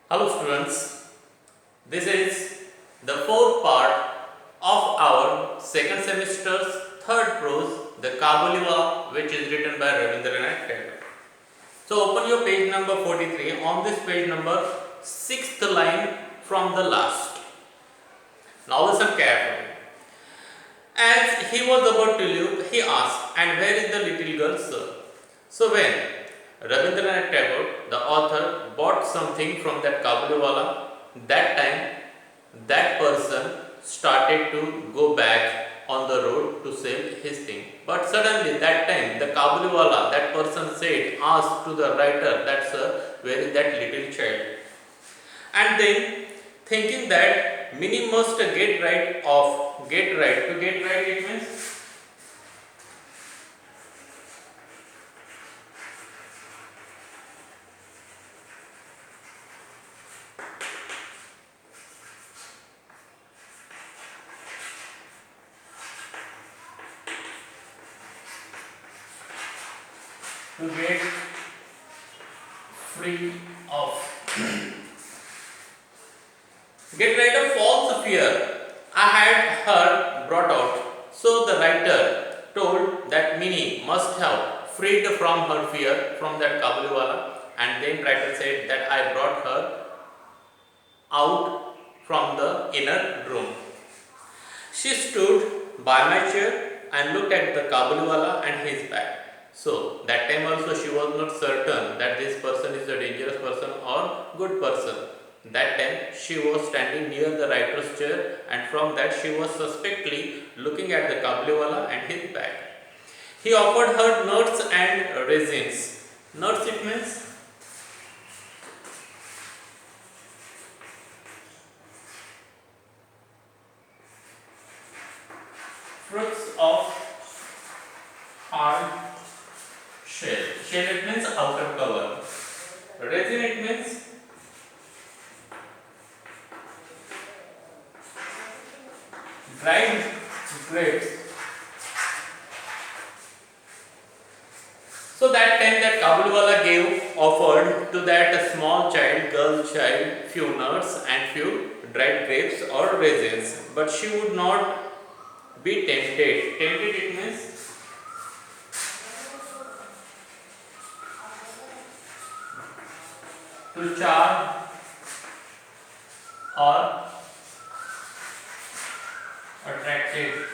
Hello students, this is the fourth part of our second semester's third prose, the Kabuliwala, which is written by Rabindranath Tagore. So open your page number 43. On this page number, sixth line from the last. Now listen carefully. As he was about to leave, he asked, "And where is the little girl, sir?" So when Rabindranath Tagore, the author, bought something from that Kabuliwala, that time that person started to go back on the road to sell his thing. But suddenly that time the Kabuliwala, that person said, asked to the writer that, "Sir, where is that little child?" And then thinking that Mini must get right of get right. To get right it means to get free of get rid of false fear I had her brought out. So the writer told that Mini must have freed from her fear from that Kabuliwala, and then writer said that I brought her out from the inner room. She stood by my chair and looked at the Kabuliwala and his bag. So that time also she was not certain that this person is a dangerous person or good person. That time she was standing near the writer's chair, and from that she was suspectly looking at the Kabuliwala and his bag. He offered her nuts and raisins. Nuts it means fruits of hard shell. Shell it means outer cover. Raisin it means dried grapes. So that time that Kabuliwala gave offered to that small child, girl child, few nuts and few dried grapes or raisins, but she would not be tempted. Tempted it means to charm or attracted.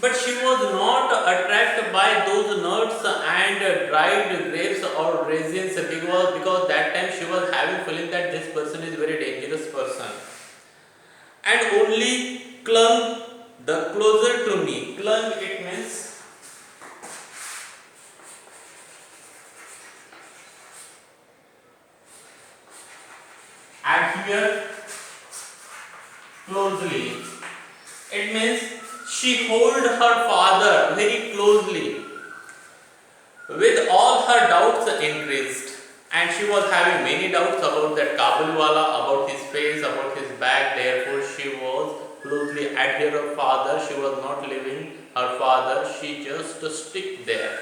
But she was not attracted by those nuts and dried grapes or raisins because that time she was having feeling that this person is very dangerous person, and only clung the closer to me. Clung it means adhere closely. It means she held her father very closely. With all her doubts increased, and she was having many doubts about that Kabuliwala, about his face, about his back. Therefore, she was closely adhere her father. She was not leaving her father. She just stick there.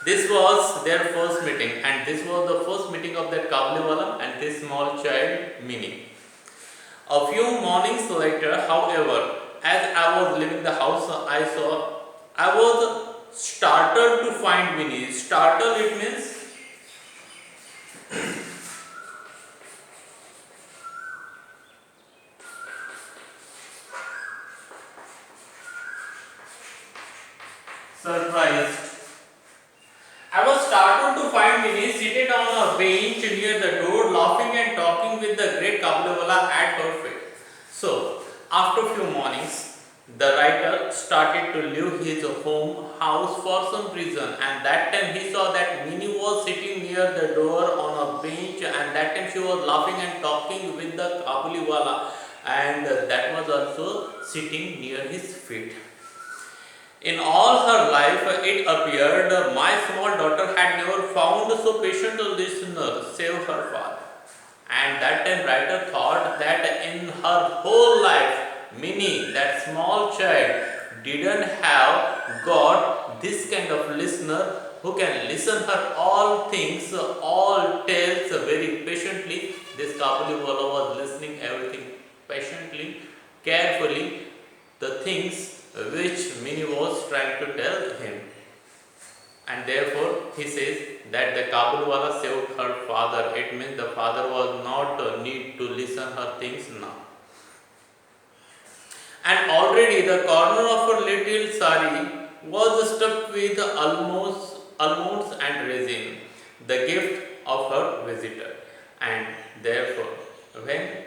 This was their first meeting, and this was the first meeting of that Kabuliwala and this small child Mini. A few mornings later, however, as I was leaving the house, I was startled to find Mini. Startled it means surprised. I was startled to find Mini seated on a bench near the door, laughing and talking with the great Kabuliwala at her feet. So, after few mornings, the writer started to leave his home house for some reason, and that time he saw that Mini was sitting near the door on a bench, and that time she was laughing and talking with the Kabuliwala, and that was also sitting near his feet. In all her life, it appeared, my small daughter had never found so patient a listener save her father. And that time writer thought that in her whole life, Mini, that small child, didn't have got this kind of listener who can listen her all things, all tales very patiently. This Kabuliwala was listening everything patiently, carefully, the things which Mini was trying to tell him. And therefore he says that the Kabuliwala saved her father. It means the father was not need to listen her things now. And already the corner of her little sari was stuffed with almonds and resin, the gift of her visitor. And therefore, when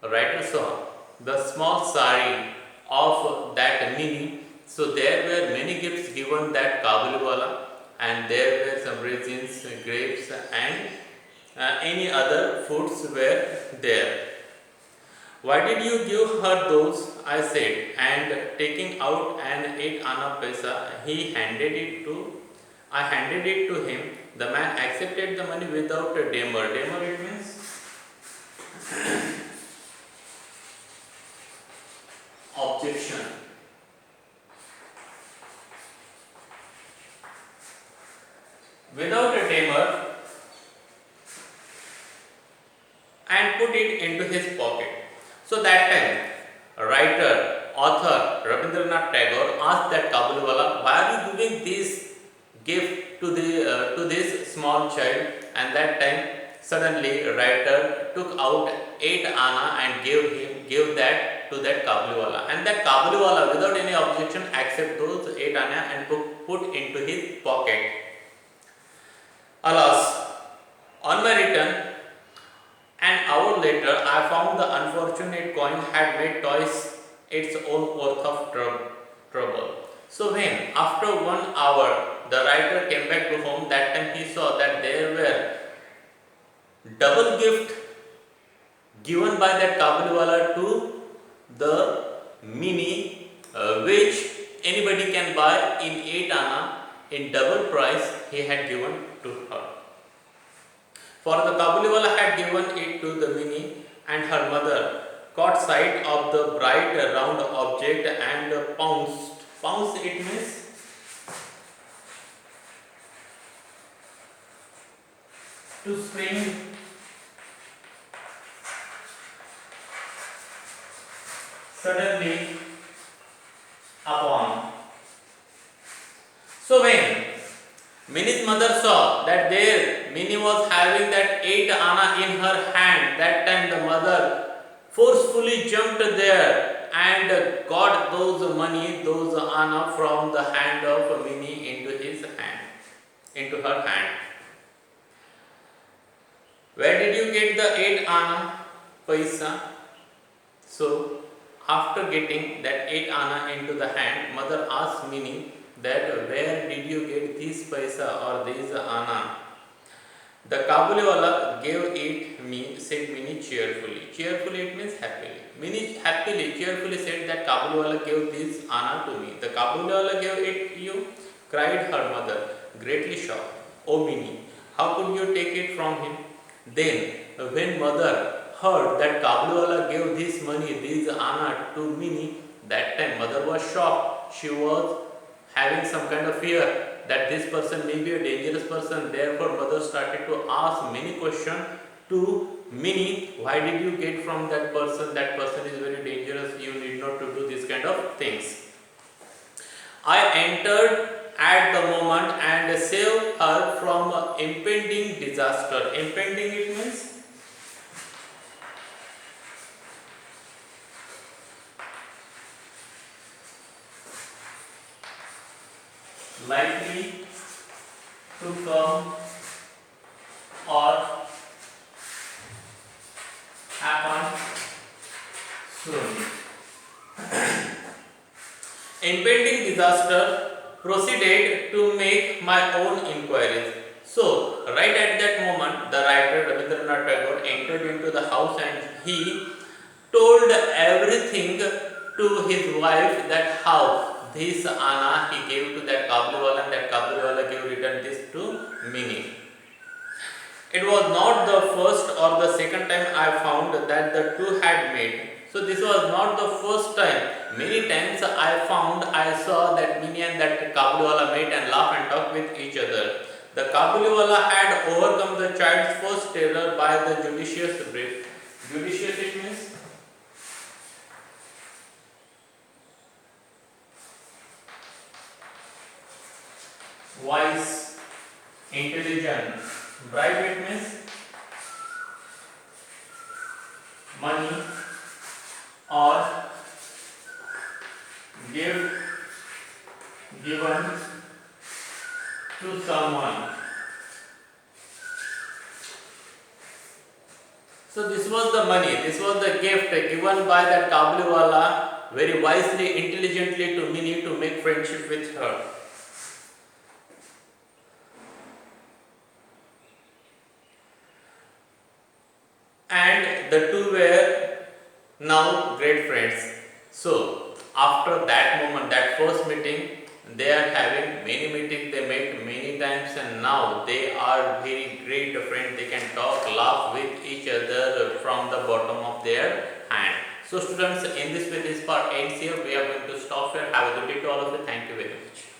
writer saw the small sari of that Mini, so there were many gifts given that Kabuliwala, and there were some raisins, grapes, and any other foods were there. Why did you give her those? I said, and taking out an 8 anna paisa, I handed it to him. The man accepted the money without a demur. Demur, it means objection. Without a demur, and put it into his pocket. So that time, author Rabindranath Tagore asked that Kabuliwala, why are you giving this gift to this small child? And that time, suddenly writer took out 8 anna and gave that to that Kabuliwala. And that Kabuliwala, without any objection, accept those 8 anna and put into his pocket. Alas, on my return, an hour later, I found the unfortunate coin had made twice its own worth of trouble. So when, after 1 hour, the writer came back to home, that time he saw that there were double gift given by that Kabuliwala to the Mini, which anybody can buy in 8 anna in double price he had given to her. For the Kabuliwala had given it to the Mini, and her mother caught sight of the bright round object and pounced. Pounce, it means to spring suddenly upon. So when Mini's mother saw that there Mini was having that 8 anna in her hand, that time the mother forcefully jumped there and got those anna from the hand of Mini into her hand. Where did you get the 8 anna paisa? So after getting that 8 anna into the hand, mother asked Mini that where did you get this paisa or this anna? The Kabuliwala gave it me, said Mini cheerfully. Cheerfully, it means happily. Mini happily, cheerfully said that Kabuliwala gave this anna to me. The Kabuliwala gave it you, cried her mother, greatly shocked. Oh Mini, how could you take it from him? Then, when mother heard that Kabuliwala gave this money, this anna to Mini, that time mother was shocked. She was having some kind of fear that this person may be a dangerous person. Therefore, mother started to ask many questions to Mini. Why did you get from that person? That person is very dangerous. You need not to do this kind of things. I entered at the moment and saved her from impending disaster. Impending, it means likely to come or happen soon. Impending disaster proceeded to make my own inquiries. So, right at that moment, the writer Rabindranath Tagore entered into the house and he told everything to his wife that how this anna he gave to that Kabuliwala and that Kabuliwala gave return this to Mini. It was not the first or the second time I found that the two had made. So this was not the first time many times I saw that Minnie and that Kabuliwala met and laugh and talk with each other. The Kabuliwala had overcome the child's first terror by the judicious brief. Judicious it means wise, intelligent. Bribe it means money or given to someone. So this was the money, this was the gift given by that Kabuliwala very wisely, intelligently to Minnie to make friendship with her. And the two were now great friends. So after that moment, that first meeting, they are having many meetings, they met many times, and now they are very great friends. They can talk, laugh with each other from the bottom of their hand. So students, in this way this part ends here. We are going to stop here. Have a good day to all of you. Thank you very much.